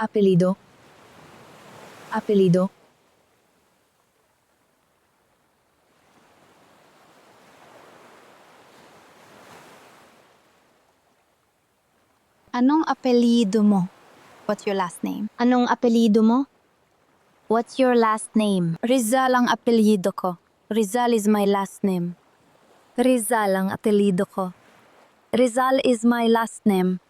Apelyido. Apelyido. Anong apelyido mo? What's your last name? Anong apelyido mo? What's your last name? Rizal ang apelyido ko. Rizal is my last name. Rizal ang apelyido ko. Rizal is my last name.